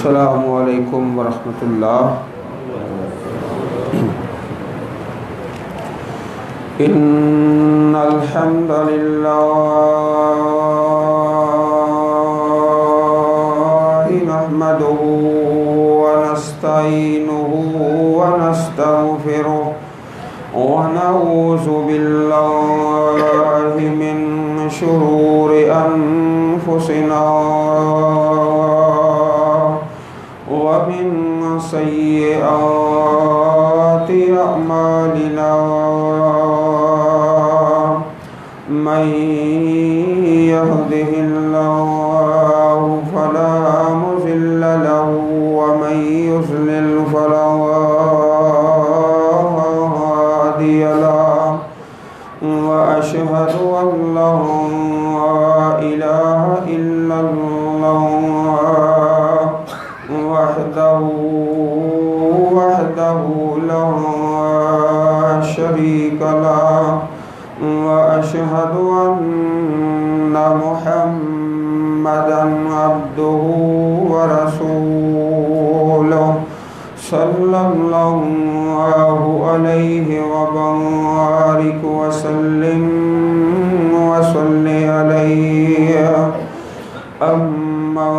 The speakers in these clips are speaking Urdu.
السلام علیکم ورحمۃ اللہ۔ ان الحمد للہ نحمده ونستعینه ونستغفره ونعوذ باللہ من شرور انفسنا ومن سیئات اعمالنا، من يهده الله فلا مضل له ومن يضلل فلا هادي له، وأشهد أن لا إله إلا الله وحده لا شريك له، وأشهد أن محمدا عبده ورسوله، صلى الله عليه وبارك وسلم عليه۔ أما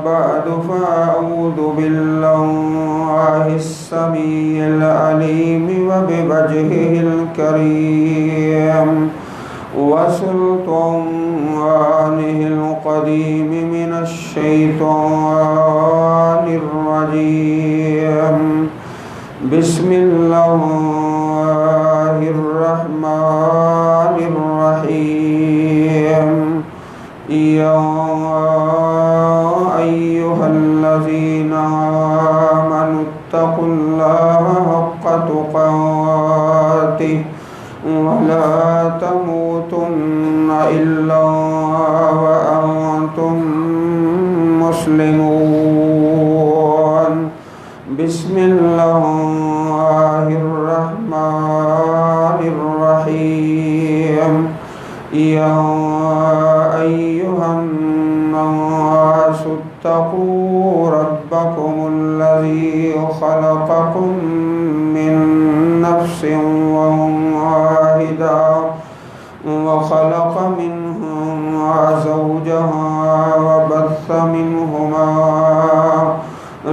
بعد فأعوذ بالله السميع العليم وبوجهه الكريم وسلطانه القديم من الشيطان الرجيم۔ بسم الله الرحمن الرحيم۔ يا أيها الذين آمنوا اتقوا الله حق تقاته ولا تموتن إلا وأنتم مسلمون۔ بسم الله الرحمن الرحيم۔ يا أيها الناس اتقوا ربكم الذي خلقكم من نفس واحدة وخلق منها زوجها وبث منهما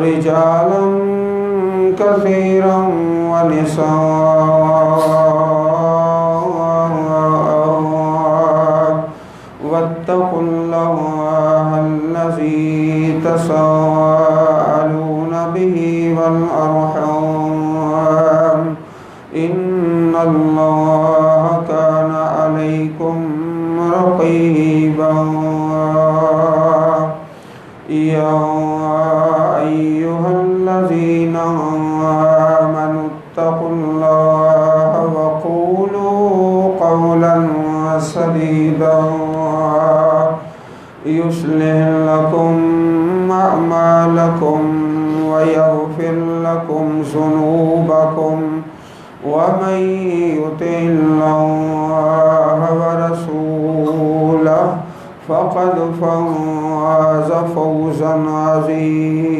رجالا كثيرا ونساء، واتقوا الله الذي تساءلون به والأرحام، إن الله كان عليكم رقيبا۔ يا أيها الذين آمنوا اتقوا الله وقولوا قولا سديدا يصلح لكم أعمالكم ويغفر لكم ذنوبكم، ومن يطع الله ورسوله فقد فاز فوزا عظيما۔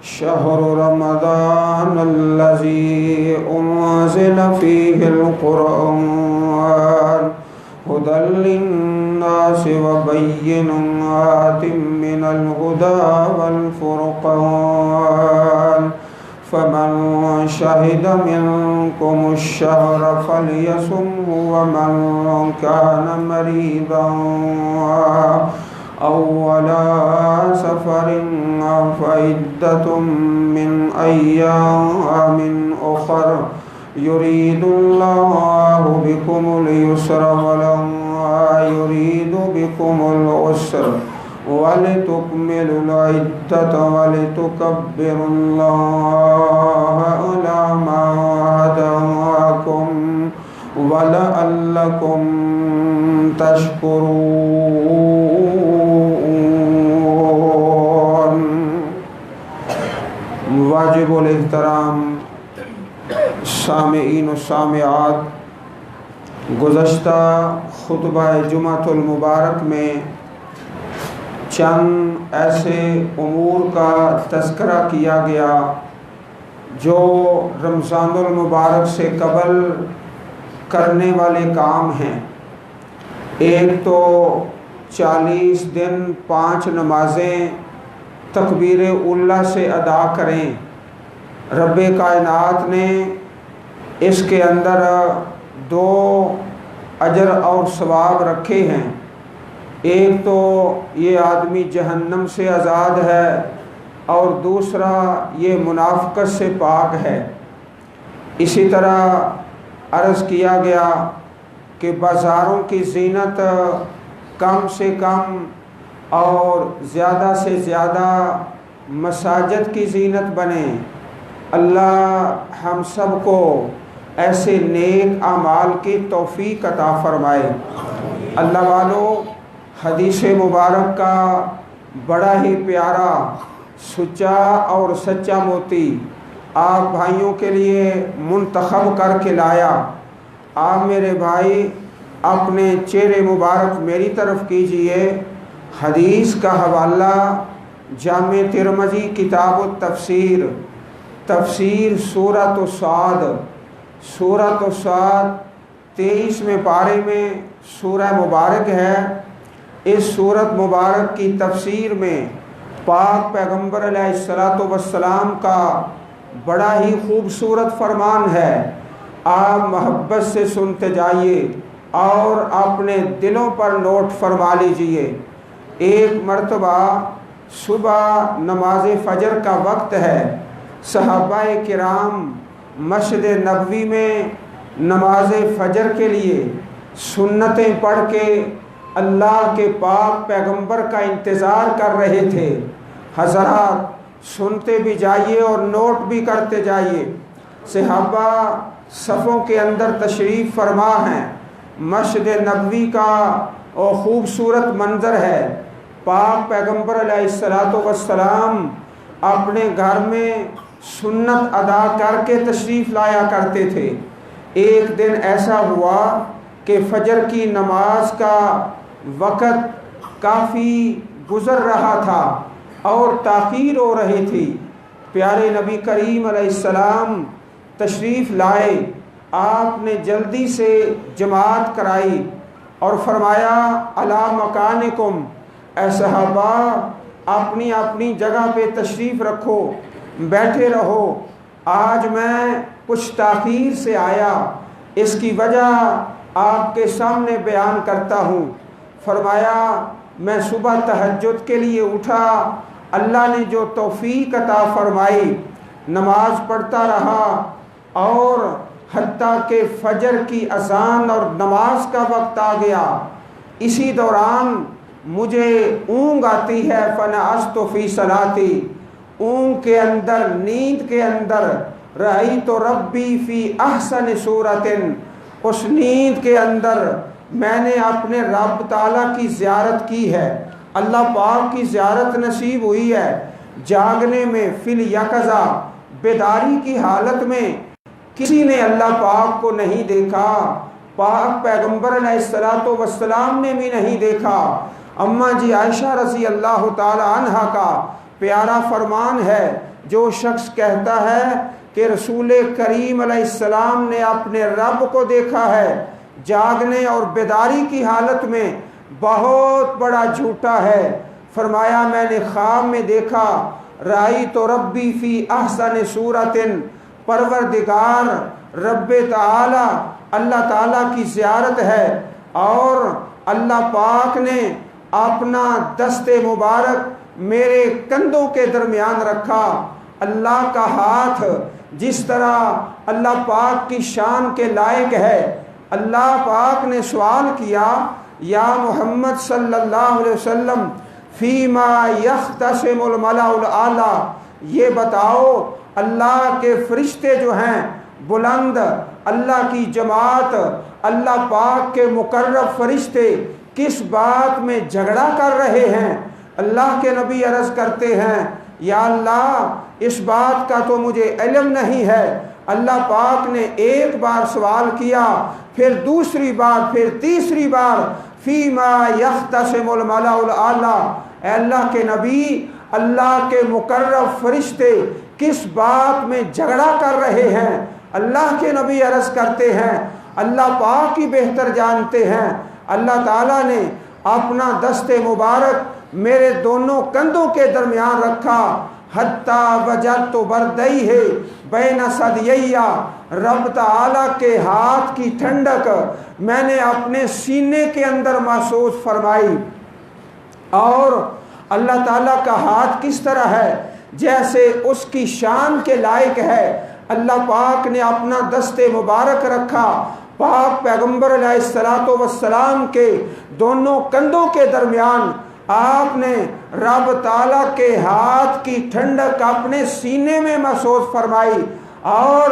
شهر رمضان الذي أنزل فيه القرآن هدى للناس وبينات من الهدى والفرقان، فمن شهد منكم الشهر فليصمه، ومن كان مريضا أو على سفر فعدة من أيام أخر، يريد الله بكم اليسر ولا يريد بكم العسر، ولتكملوا العدة ولتكبروا الله على ما هداكم ولعلكم تشكرون۔ واجب الاحترام سامعین و سامعات، گزشتہ خطبہ جمعۃ المبارک میں چند ایسے امور کا تذکرہ کیا گیا جو رمضان المبارک سے قبل کرنے والے کام ہیں۔ ایک تو 40 دن 5 نمازیں تکبیر اولیٰ سے ادا کریں۔ رب کائنات نے اس کے اندر 2 اجر اور ثواب رکھے ہیں۔ ایک تو یہ آدمی جہنم سے آزاد ہے اور دوسرا یہ منافقت سے پاک ہے۔ اسی طرح عرض کیا گیا کہ بازاروں کی زینت کم سے کم اور زیادہ سے زیادہ مساجد کی زینت بنے۔ اللہ ہم سب کو ایسے نیک اعمال کی توفیق عطا فرمائے۔ اللہ والو، حدیث مبارک کا بڑا ہی پیارا سچا اور سچا موتی آپ بھائیوں کے لیے منتخب کر کے لایا۔ آپ میرے بھائی اپنے چہرے مبارک میری طرف کیجئے۔ حدیث کا حوالہ جامع ترمذی کتاب التفسیر، تفسیر سورۃ الصاد، سورۃ الصاد 23ویں پارے میں سورہ مبارک ہے۔ اس سورت مبارک کی تفسیر میں پاک پیغمبر علیہ السلام کا بڑا ہی خوبصورت فرمان ہے۔ آپ محبت سے سنتے جائیے اور اپنے دلوں پر نوٹ فرما لیجئے۔ ایک مرتبہ صبح نماز فجر کا وقت ہے۔ صحابہ کرام مسجد نبوی میں نماز فجر کے لیے سنتیں پڑھ کے اللہ کے پاک پیغمبر کا انتظار کر رہے تھے۔ حضرات سنتے بھی جائیے اور نوٹ بھی کرتے جائیے۔ صحابہ صفوں کے اندر تشریف فرما ہیں۔ مسجد نبوی کا اور خوبصورت منظر ہے۔ پاک پیغمبر علیہ السلام اپنے گھر میں سنت ادا کر کے تشریف لایا کرتے تھے۔ ایک دن ایسا ہوا کہ فجر کی نماز کا وقت کافی گزر رہا تھا اور تاخیر ہو رہی تھی۔ پیارے نبی کریم علیہ السلام تشریف لائے۔ آپ نے جلدی سے جماعت کرائی اور فرمایا الا مکانکم، اے صحابہ اپنی اپنی جگہ پہ تشریف رکھو، بیٹھے رہو۔ آج میں کچھ تاخیر سے آیا، اس کی وجہ آپ کے سامنے بیان کرتا ہوں۔ فرمایا میں صبح تہجد کے لیے اٹھا، اللہ نے جو توفیق عطا فرمائی نماز پڑھتا رہا اور حتیٰ کہ فجر کی اذان اور نماز کا وقت آ گیا۔ اسی دوران مجھے اونگ آتی ہے، فنعست فی صلاتی، اونگ کے اندر، نیند کے اندر، رأیت ربی فی احسن صورت، اس نیند کے اندر میں نے اپنے رب تعالیٰ کی زیارت کی ہے، اللہ پاک کی زیارت نصیب ہوئی ہے۔ جاگنے میں فی الیقظہ، بیداری کی حالت میں کسی نے اللہ پاک کو نہیں دیکھا، پاک پیغمبر علیہ السلام نے بھی نہیں دیکھا۔ اماں جی عائشہ رضی اللہ تعالی عنہ کا پیارا فرمان ہے، جو شخص کہتا ہے کہ رسول کریم علیہ السلام نے اپنے رب کو دیکھا ہے جاگنے اور بیداری کی حالت میں، بہت بڑا جھوٹا ہے۔ فرمایا میں نے خواب میں دیکھا، رأیت ربی فی احسن صورت، پروردگار رب تعالی، اللہ تعالیٰ کی زیارت ہے اور اللہ پاک نے اپنا دست مبارک میرے کندھوں کے درمیان رکھا۔ اللہ کا ہاتھ جس طرح اللہ پاک کی شان کے لائق ہے، اللہ پاک نے سوال کیا یا محمد صلی اللہ علیہ وسلم فیما یختصم الملأ الاعلی، یہ بتاؤ اللہ کے فرشتے جو ہیں بلند، اللہ کی جماعت، اللہ پاک کے مقرب فرشتے کس بات میں جھگڑا کر رہے ہیں؟ اللہ کے نبی عرض کرتے ہیں یا اللہ اس بات کا تو مجھے علم نہیں ہے۔ اللہ پاک نے ایک بار سوال کیا، پھر دوسری بار، پھر تیسری بار، فیما یختصم الملأ الاعلی، اے اللہ کے نبی، اللہ کے مقرب فرشتے کس بات میں جھگڑا کر رہے ہیں؟ اللہ کے نبی عرض کرتے ہیں اللہ پاک ہی بہتر جانتے ہیں۔ اللہ تعالیٰ نے اپنا دست مبارک میرے دونوں کندھوں کے درمیان رکھا، حتیٰ وجدت بردیہ بین ثدییہ، رب تعالیٰ کے ہاتھ کی ٹھنڈک میں نے اپنے سینے کے اندر محسوس فرمائی۔ اور اللہ تعالیٰ کا ہاتھ کس طرح ہے؟ جیسے اس کی شان کے لائق ہے۔ اللہ پاک نے اپنا دست مبارک رکھا پاک پیغمبر علیہ السلام کے دونوں کندھوں کے درمیان، آپ نے رب تعالیٰ کے ہاتھ کی ٹھنڈک اپنے سینے میں محسوس فرمائی۔ اور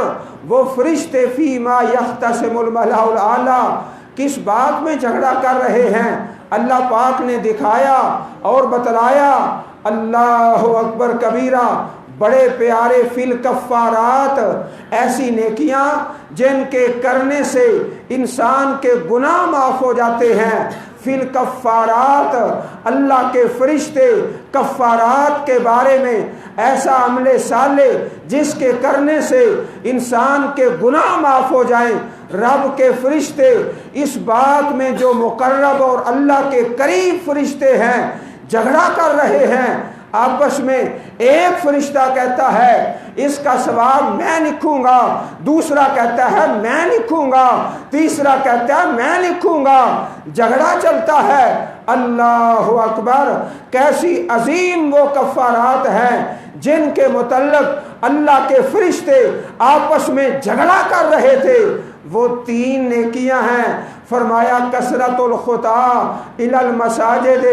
وہ فرشتے فیما یختصم الملأ الاعلیٰ کس بات میں جھگڑا کر رہے ہیں؟ اللہ پاک نے دکھایا اور بتلایا۔ اللہ اکبر کبیرہ، بڑے پیارے فی الکفارات، ایسی نیکیاں جن کے کرنے سے انسان کے گناہ معاف ہو جاتے ہیں۔ فی الکفارات، اللہ کے فرشتے کفارات کے بارے میں، ایسا عمل صالح جس کے کرنے سے انسان کے گناہ معاف ہو جائیں، رب کے فرشتے اس بات میں جو مقرب اور اللہ کے قریب فرشتے ہیں جھگڑا کر رہے ہیں آپس میں۔ ایک فرشتہ کہتا ہے اس کا ثواب میں لکھوں گا، دوسرا کہتا ہے میں لکھوں گا، تیسرا کہتا ہے میں لکھوں گا، جھگڑا چلتا ہے۔ اللہ اکبر، کیسی عظیم وہ کفارات ہیں جن کے متعلق اللہ کے فرشتے آپس میں جھگڑا کر رہے تھے۔ وہ 3 نیکیاں ہیں، فرمایا کثرت الخطا الی المساجد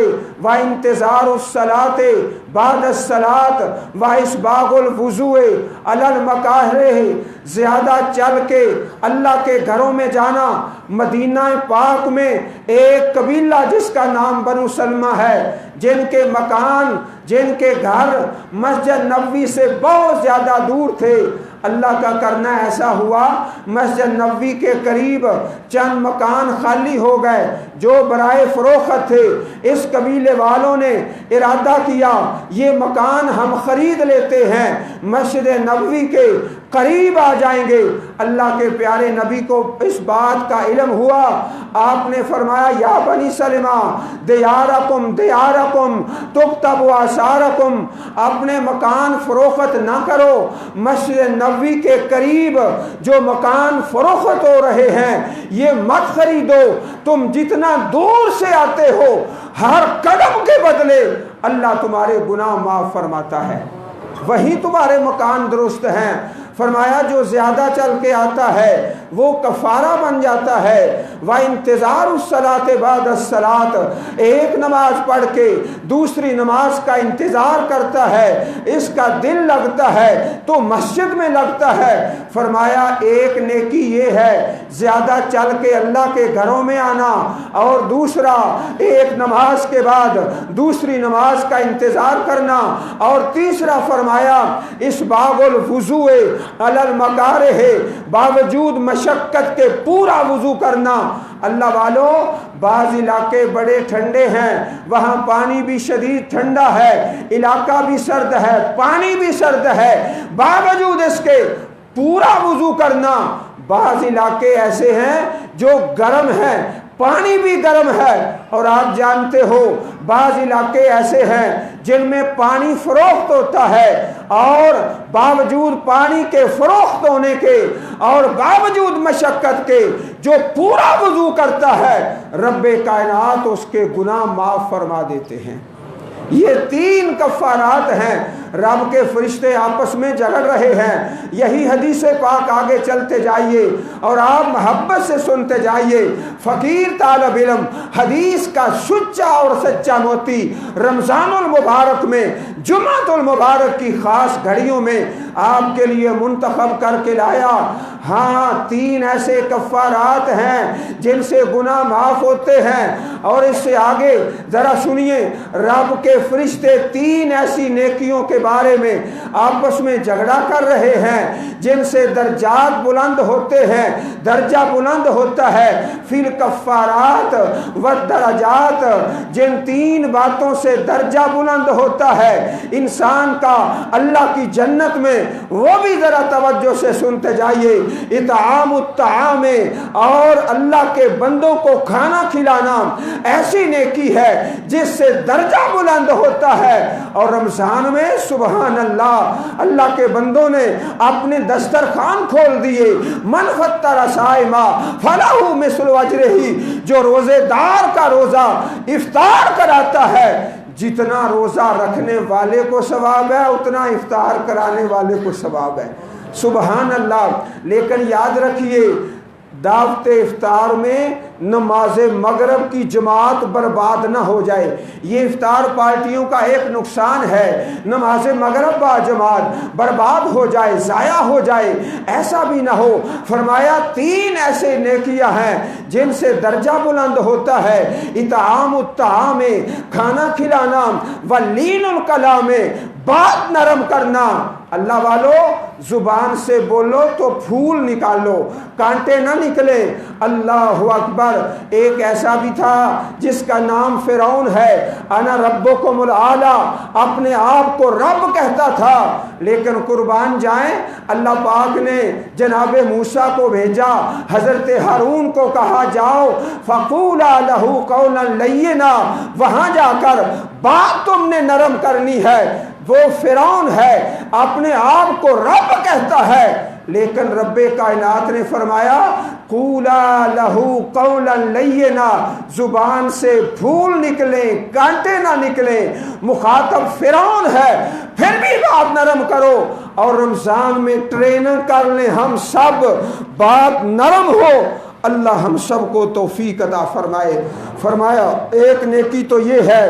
و انتظار الصلاۃ بعد الصلاۃ و اسباغ الوضوء علی المکارہ، زیادہ چل کے اللہ کے گھروں میں جانا۔ مدینہ پاک میں ایک قبیلہ جس کا نام بنو سلمہ ہے، جن کے مکان، جن کے گھر مسجد نبوی سے بہت زیادہ دور تھے۔ اللہ کا کرنا ایسا ہوا مسجد نبوی کے قریب چند مکان خالی ہو گئے جو برائے فروخت تھے۔ اس قبیلے والوں نے ارادہ کیا یہ مکان ہم خرید لیتے ہیں، مسجد نبوی کے قریب آ جائیں گے۔ اللہ کے پیارے نبی کو اس بات کا علم ہوا، آپ نے فرمایا یا بنی سلمہ دیارکم دیارکم تکتب آثارکم، اپنے مکان فروخت نہ کرو، مسجد نبوی کے قریب جو مکان فروخت ہو رہے ہیں یہ مت خریدو۔ تم جتنا دور سے آتے ہو ہر قدم کے بدلے اللہ تمہارے گناہ معاف فرماتا ہے، وہی تمہارے مکان درست ہیں۔ فرمایا جو زیادہ چل کے آتا ہے وہ کفارہ بن جاتا ہے۔ وَانتظار الصلاۃ بعد الصلاۃ، ایک نماز پڑھ کے دوسری نماز کا انتظار کرتا ہے، اس کا دل لگتا ہے تو مسجد میں لگتا ہے۔ فرمایا ایک نیکی یہ ہے زیادہ چل کے اللہ کے گھروں میں آنا، اور دوسرا ایک نماز کے بعد دوسری نماز کا انتظار کرنا، اور تیسرا فرمایا اسباغ الوضوء علی المکارہ، باوجود مشقت کے پورا وضو کرنا۔ اللہ والو، بعض علاقے بڑے ٹھنڈے ہیں، وہاں پانی بھی شدید ٹھنڈا ہے، علاقہ بھی سرد ہے، پانی بھی سرد ہے، باوجود اس کے پورا وضو کرنا۔ بعض علاقے ایسے ہیں جو گرم ہیں، پانی بھی گرم ہے، اور آپ جانتے ہو بعض علاقے ایسے ہیں جن میں پانی فروخت ہوتا ہے، اور باوجود پانی کے فروخت ہونے کے اور باوجود مشقت کے جو پورا وضو کرتا ہے رب کائنات اس کے گناہ معاف فرما دیتے ہیں۔ یہ 3 کفارات ہیں، رب کے فرشتے آپس میں جھگڑ رہے ہیں۔ یہی حدیث پاک آگے چلتے جائیے اور آپ محبت سے سنتے جائیے۔ فقیر طالب علم حدیث کا سچا اور سچا موتی رمضان المبارک میں، جمعۃ المبارک کی خاص گھڑیوں میں آپ کے لیے منتخب کر کے لایا۔ ہاں 3 ایسے کفارات ہیں جن سے گناہ معاف ہوتے ہیں، اور اس سے آگے ذرا سنیے، رب کے فرشتے 3 ایسی نیکیوں کے بارے میں آپس میں جھگڑا کر رہے ہیں، جن سے درجات بلند ہوتے ہیں، درجہ بلند ہوتا ہے، فی الکفارات والدرجات، جن تین باتوں سے درجہ بلند ہوتا ہے انسان کا اللہ کی جنت میں، وہ بھی ذرا توجہ سے سنتے جائیے۔ اطعام الطعام، اور اللہ کے بندوں کو کھانا کھلانا ایسی نیکی ہے جس سے درجہ بلند ہوتا ہے۔ اور رمضان میں سبحان اللہ، اللہ کے بندوں نے اپنے دسترخوان کھول دیے۔ من فطر صائما فلہ مثل اجرہ، جو روزے دار کا روزہ افطار کراتا ہے، جتنا روزہ رکھنے والے کو ثواب ہے اتنا افطار کرانے والے کو ثواب ہے۔ سبحان اللہ۔ لیکن یاد رکھیے، دعوت افطار میں نماز مغرب کی جماعت برباد نہ ہو جائے۔ یہ افطار پارٹیوں کا ایک نقصان ہے، نماز مغرب با جماعت برباد ہو جائے، ضائع ہو جائے، ایسا بھی نہ ہو۔ فرمایا تین ایسے نیکیاں ہیں جن سے درجہ بلند ہوتا ہے۔ اطعام الطعام، کھانا کھلانا، ولین الکلام، بات نرم کرنا۔ اللہ والو، زبان سے بولو تو پھول نکالو، کانٹے نہ نکلے۔ اللہ اکبر۔ ایک ایسا بھی تھا جس کا نام فرعون ہے، انا ربکم الاعلی، اپنے آپ کو رب کہتا تھا، لیکن قربان جائیں اللہ پاک نے جناب موسیٰ کو بھیجا، حضرت ہارون کو کہا جاؤ فقولا لہ قولا لینا، وہاں جا کر بات تم نے نرم کرنی ہے۔ وہ فرعون ہے، اپنے آپ کو رب کہتا ہے، لیکن رب کائنات نے فرمایا قولا لہ قولا لینا، زبان سے پھول نکلیں، کانٹے نہ نکلیں۔ مخاطب فرعون ہے، پھر بھی بات نرم کرو۔ اور رمضان میں ٹریننگ کر لیں ہم سب، بات نرم ہو۔ اللہ ہم سب کو توفیق عطا فرمائے۔ فرمایا ایک نیکی تو یہ ہے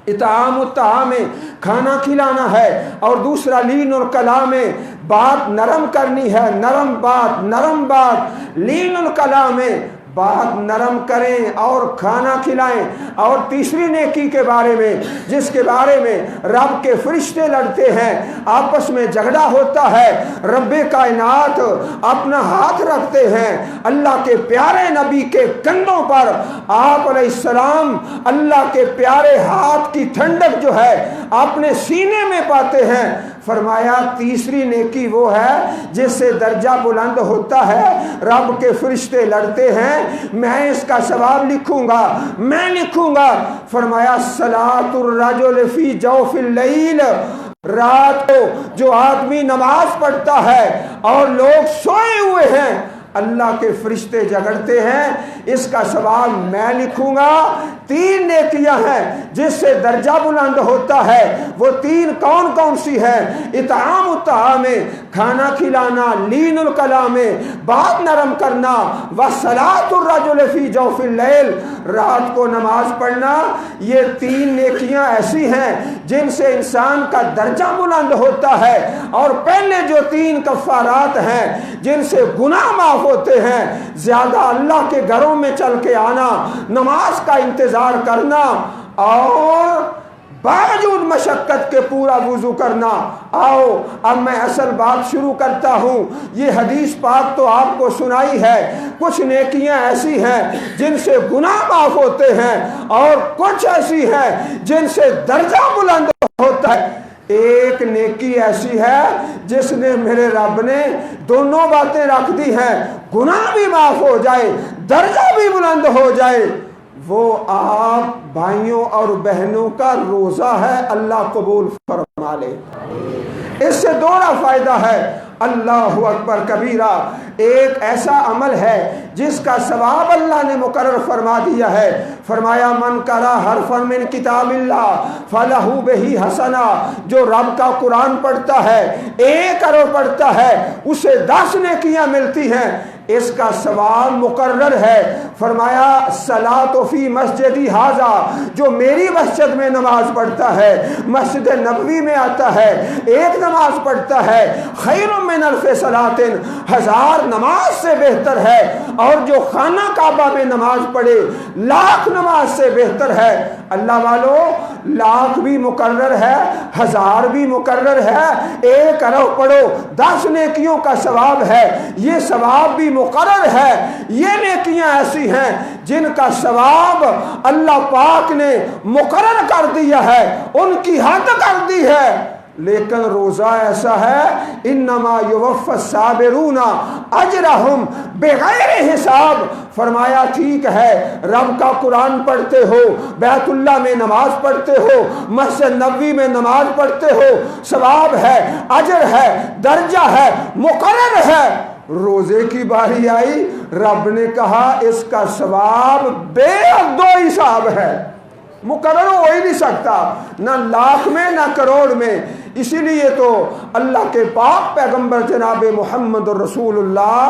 اطعام الطعام، کھانا کھلانا ہے، اور دوسرا لین الکلام، بات نرم کرنی ہے، نرم بات، لین الکلام، بات نرم کریں اور کھانا کھلائیں۔ اور تیسری نیکی کے بارے میں، جس کے بارے میں رب کے فرشتے لڑتے ہیں، آپس میں جھگڑا ہوتا ہے، رب کائنات اپنا ہاتھ رکھتے ہیں اللہ کے پیارے نبی کے کندھوں پر، آپ علیہ السلام اللہ کے پیارے ہاتھ کی ٹھنڈک جو ہے اپنے سینے میں پاتے ہیں۔ فرمایا تیسری نیکی وہ ہے جس سے درجہ بلند ہوتا ہے، رب کے فرشتے لڑتے ہیں، میں اس کا ثواب لکھوں گا، میں لکھوں گا۔ فرمایا صلاۃ الرجل فی جوف اللیل، رات کو جو آدمی نماز پڑھتا ہے اور لوگ سوئے ہوئے ہیں، اللہ کے فرشتے جھگڑتے ہیں، اس کا ثواب میں لکھوں گا۔ تین نیکیاں ہیں جس سے درجہ بلند ہوتا ہے، وہ تین کون کون سی ہیں؟ اطعام الطعام، کھانا کھلانا، لین الکلام، بات نرم کرنا، وصلاۃ الرجل فی جوف اللیل، رات کو نماز پڑھنا۔ یہ تین نیکیاں ایسی ہیں جن سے انسان کا درجہ بلند ہوتا ہے۔ اور پہلے جو تین کفارات ہیں جن سے گناہ معاف ہوتے ہیں، زیادہ اللہ کے گھروں میں چل کے آنا، نماز کا انتظار کرنا، اور باوجود مشقت کے پورا وضو کرنا۔ آؤ اب میں اصل بات شروع کرتا ہوں۔ یہ حدیث پاک تو آپ کو سنائی ہے، کچھ نیکیاں ایسی ہیں جن سے گناہ معاف ہوتے ہیں، اور کچھ ایسی ہیں جن سے درجہ بلند ہوتا ہے۔ ایک نیکی ایسی ہے جس نے میرے رب نے دونوں باتیں رکھ دی ہیں، گناہ بھی معاف ہو جائے، درجہ بھی بلند ہو جائے۔ وہ آپ بھائیوں اور بہنوں کا روزہ ہے، اللہ قبول فرما لے۔ اس سے دوہرا فائدہ ہے، اللہ اکبر کبیرہ۔ ایک ایسا عمل ہے جس کا ثواب اللہ نے مقرر فرما دیا ہے۔ فرمایا من قرأ حرفا من کتاب اللہ فلہ بہ حسنہ، جو رب کا قرآن پڑھتا ہے، ایک ارو پڑھتا ہے، اسے 10 نیکیاں ملتی ہیں۔ اس کا ثواب مقرر ہے۔ فرمایا صلاۃ فی مسجدی ھذا، جو میری مسجد میں نماز پڑھتا ہے، مسجد نبوی میں آتا ہے، ایک نماز پڑھتا ہے، خیر من الف صلاۃ، 1000 نماز سے بہتر ہے، اور جو خانہ کعبہ میں نماز پڑھے 1,00,000 نماز سے بہتر ہے۔ اللہ والو 1,00,000 بھی مقرر ہے، 1000 بھی مقرر ہے، 1 ارب پڑھو 10 نیکیوں کا ثواب ہے، یہ ثواب بھی مقرر ہے۔ یہ نیکیاں ایسی ہیں جن کا ثواب اللہ پاک نے مقرر کر دیا ہے، ان کی حد کر دی ہے۔ لیکن روزہ ایسا ہے، انما یوفی الصابرون اجرہم بغیر حساب۔ فرمایا ٹھیک ہے رب کا قرآن پڑھتے ہو، بیت اللہ میں نماز پڑھتے ہو، مسجد نبوی میں نماز پڑھتے ہو، ثواب ہے، اجر ہے، درجہ ہے، مقرر ہے۔ روزے کی باری آئی، رب نے کہا اس کا ثواب بے حد و حساب ہے، مقرر ہو ہی نہیں سکتا، نہ 1,00,000 میں نہ کروڑ میں۔ اسی لیے تو اللہ کے پاک پیغمبر جناب محمد رسول اللہ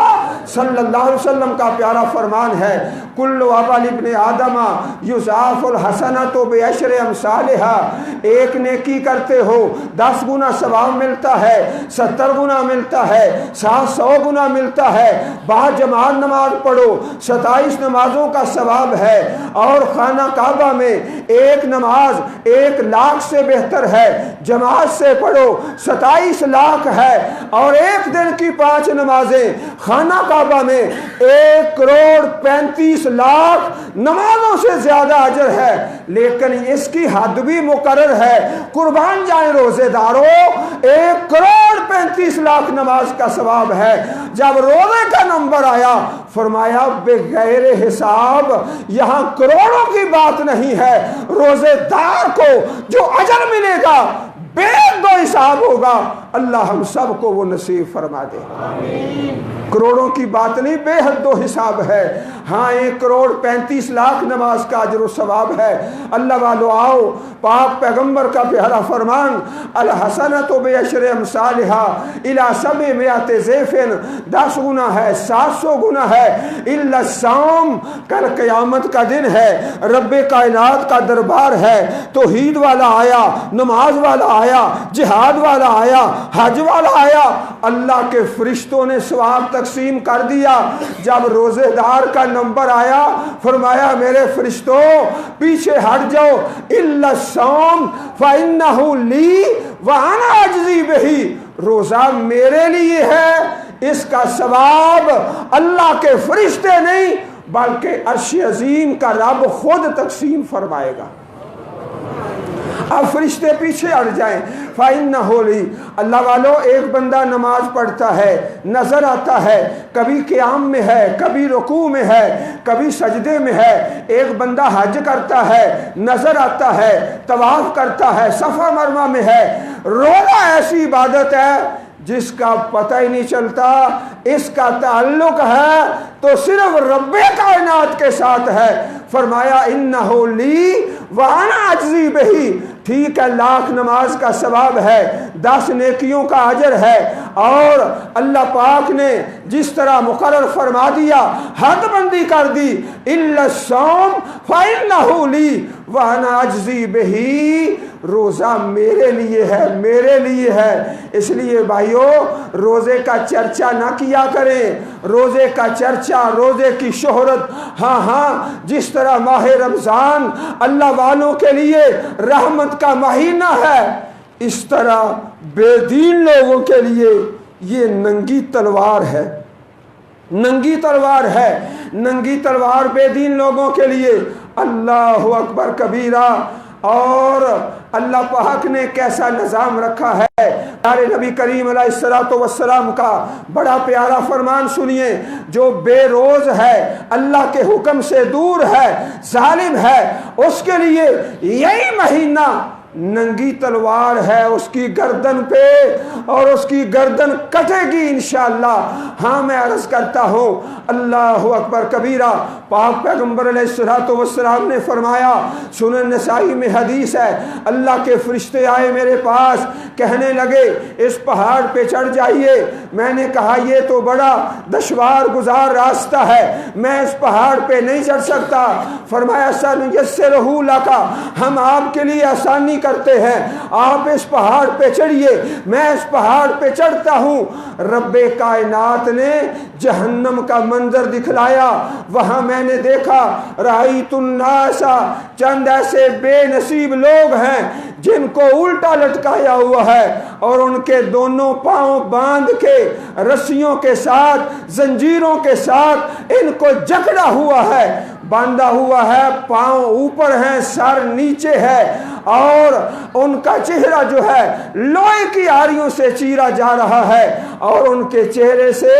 صلی اللہ علیہ وسلم کا پیارا فرمان ہے، کل عمل ابن آدم یضاعف الحسنۃ بعشر امثالھا، ایک نیکی کرتے ہو 10 گنا ثواب ملتا ہے، 70 گنا ملتا ہے، 700 گنا ملتا ہے۔ بعد جماعت نماز پڑھو 27 نمازوں کا ثواب ہے، اور خانہ کعبہ میں ایک نماز 1,00,000 سے بہتر ہے، جماعت سے پڑھو 27 لاکھ ہے، اور ایک دن کی 5 نمازیں خانہ کعبہ میں 1,35,00,000 نمازوں سے زیادہ اجر ہے۔ لیکن اس کی حد بھی مقرر ہے، قربان جائیں روزے داروں، 1,35,00,000 نماز کا ثواب ہے۔ جب روزے کا نمبر آیا فرمایا بغیر حساب، یہاں کروڑوں کی بات نہیں ہے، روزے دار کو جو اجر ملے گا بے حد و حساب ہوگا۔ اللہ ہم سب کو وہ نصیب فرما دے، کروڑوں کی بات نہیں، بے حد و حساب ہے۔ ہاں 1,35,00,000 نماز کا اجر و ثواب ہے۔ اللہ والو آؤ، پاک پیغمبر کا پیارا فرمان، الحسنۃ بعشر امثالھا الی 700 ضعف، 10 گنا ہے، 700 گنا ہے، الا الصوم، کل قیامت کا دن ہے، رب کائنات کا دربار ہے، توحید والا آیا، نماز والا آیا، جہاد والا آیا، حج والا آیا، اللہ کے فرشتوں نے ثواب تقسیم کر دیا۔ جب روزے دار کا نمبر آیا فرمایا میرے فرشتوں پیچھے ہٹ جاؤ، الا الصوم فانہ لی وانا اجزی بہ، روزہ میرے لیے ہے، اس کا ثواب اللہ کے فرشتے نہیں بلکہ عرش عظیم کا رب خود تقسیم فرمائے گا۔ اب فرشتے پیچھے ہٹ جائیں، فَإِنَّهُ لِي۔ اللہ والو، ایک بندہ نماز پڑھتا ہے، نظر آتا ہے، کبھی قیام میں ہے، کبھی رکوع میں ہے، کبھی سجدے میں ہے۔ ایک بندہ حج کرتا ہے، نظر آتا ہے، طواف کرتا ہے، صفا مروا میں ہے۔ روزہ ایسی عبادت ہے جس کا پتہ ہی نہیں چلتا، اس کا تعلق ہے تو صرف رب کائنات کے ساتھ ہے۔ فرمایا انہ لی وانا اجزی بہی، ٹھیک ہے 1,00,000 نماز کا ثواب ہے، 10 نیکیوں کا اجر ہے، اور اللہ پاک نے جس طرح مقرر فرما دیا، حد بندی کر دی، الا الصوم فانہ لی وانا اجزی بہی، روزہ میرے لیے ہے، میرے لیے ہے۔ اس لیے بھائیو روزے کا چرچا نہ کیا کریں، روزے کا چرچا، روزے کی شہرت، ہاں جس طرح ماہ رمضان اللہ والوں کے لیے رحمت کا مہینہ ہے، اس طرح بے دین لوگوں کے لیے یہ ننگی تلوار ہے، ننگی تلوار ہے، ننگی تلوار بے دین لوگوں کے لیے۔ اللہ اکبر کبیرہ۔ اور اللہ پاک نے کیسا نظام رکھا ہے، پیارے نبی کریم علیہ الصلوۃ والسلام کا بڑا پیارا فرمان سنیے، جو بے روز ہے، اللہ کے حکم سے دور ہے، ظالم ہے، اس کے لیے یہی مہینہ ننگی تلوار ہے اس کی گردن پہ اور اس کی گردن کٹے گی انشاءاللہ۔ ہاں میں عرض کرتا ہوں اللہ اکبر کبیرہ۔ پاک پیغمبر علیہ السلام نے فرمایا، سنن نسائی میں حدیث ہے، اللہ کے فرشتے آئے میرے پاس، کہنے لگے اس پہاڑ پہ چڑھ جائیے۔ میں نے کہا یہ تو بڑا دشوار گزار راستہ ہے، میں اس پہاڑ پہ نہیں چڑھ سکتا۔ فرمایا سنیسرہ لک، ہم آپ کے لیے آسانی کرتے ہیں، آپ اس پہاڑ پہ چڑھیے۔ میں اس پہاڑ پہ چڑھتا ہوں۔ رب کائنات نے جہنم کا منظر دکھلایا، وہاں میں نے دیکھا رأیت الناس، چند ایسے بے نصیب لوگ ہیں جن کو الٹا لٹکایا ہوا ہے اور ان کے دونوں پاؤں باندھ کے رسیوں کے ساتھ، زنجیروں کے ساتھ ان کو جکڑا ہوا ہے، باندھا ہوا ہے، پاؤں اوپر ہیں، سر نیچے ہے، اور ان کا چہرہ جو ہے لوہے کی آریوں سے چیرا جا رہا ہے اور ان کے چہرے سے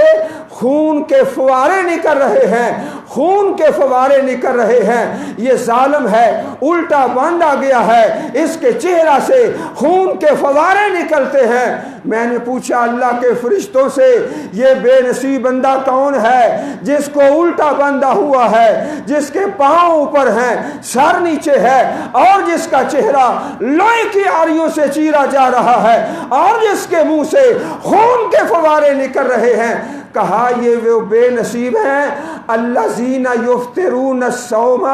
خون کے فوارے نکل رہے ہیں، خون کے فوارے نکل رہے ہیں۔ یہ ظالم ہے، الٹا باندھا گیا ہے، اس کے چہرہ سے خون کے فوارے نکلتے ہیں۔ میں نے پوچھا اللہ کے فرشتوں سے، یہ بے نصیب بندہ کون ہے جس کو الٹا باندھا ہوا ہے، جس کے پاؤں اوپر ہیں، سر نیچے ہے، اور جس کا چہرہ لوہے کی آریوں سے چیرا جا رہا ہے اور جس کے منہ سے خون کے فوارے نکل رہے ہیں؟ کہا یہ وہ بے نصیب ہیں الذین یفطرون الصوم